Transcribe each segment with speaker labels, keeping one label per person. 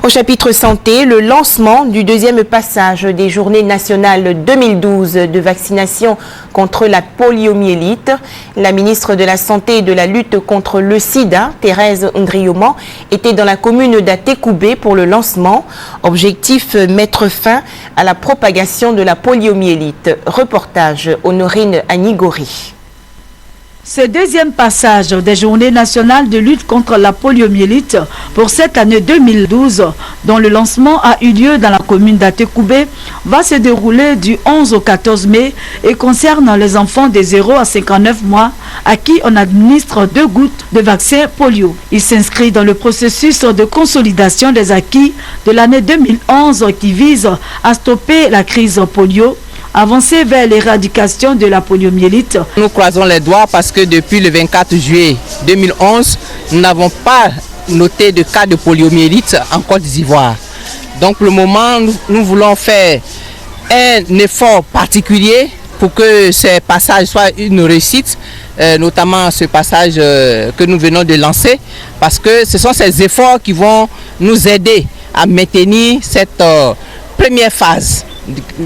Speaker 1: Au chapitre santé, le lancement du deuxième passage des journées nationales 2012 de vaccination contre la poliomyélite. La ministre de la Santé et de la lutte contre le sida, Thérèse Ndrioman, était dans la commune d'Atekoubé pour le lancement. Objectif, mettre fin à la propagation de la poliomyélite. Reportage Honorine Anigori.
Speaker 2: Ce deuxième passage des journées nationales de lutte contre la poliomyélite pour cette année 2012, dont le lancement a eu lieu dans la commune d'Atekoubé, va se dérouler du 11 au 14 mai et concerne les enfants de 0 à 59 mois à qui on administre 2 gouttes de vaccin polio. Il s'inscrit dans le processus de consolidation des acquis de l'année 2011 qui vise à stopper la crise polio, avancer vers l'éradication de la poliomyélite.
Speaker 3: Nous croisons les doigts parce que depuis le 24 juillet 2011, nous n'avons pas noté de cas de poliomyélite en Côte d'Ivoire. Donc pour le moment, nous voulons faire un effort particulier pour que ce passage soit une réussite, notamment ce passage que nous venons de lancer, parce que ce sont ces efforts qui vont nous aider à maintenir cette première phase.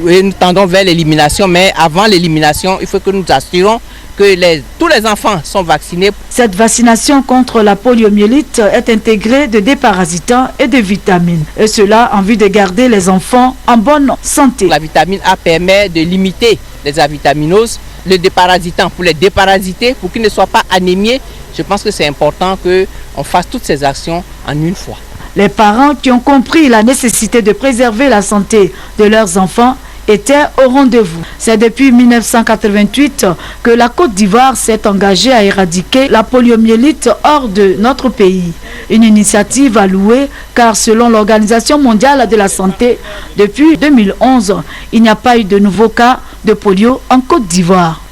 Speaker 3: Et nous tendons vers l'élimination, mais avant l'élimination, il faut que nous assurons que tous les enfants sont vaccinés.
Speaker 2: Cette vaccination contre la poliomyélite est intégrée de déparasitants et de vitamines, et cela en vue de garder les enfants en bonne santé.
Speaker 3: La vitamine A permet de limiter les avitaminoses, le déparasitant pour les déparasiter, pour qu'ils ne soient pas anémiés. Je pense que c'est important qu'on fasse toutes ces actions en une fois.
Speaker 2: Les parents qui ont compris la nécessité de préserver la santé de leurs enfants étaient au rendez-vous. C'est depuis 1988 que la Côte d'Ivoire s'est engagée à éradiquer la poliomyélite hors de notre pays. Une initiative à louer car selon l'Organisation mondiale de la santé, depuis 2011, il n'y a pas eu de nouveaux cas de polio en Côte d'Ivoire.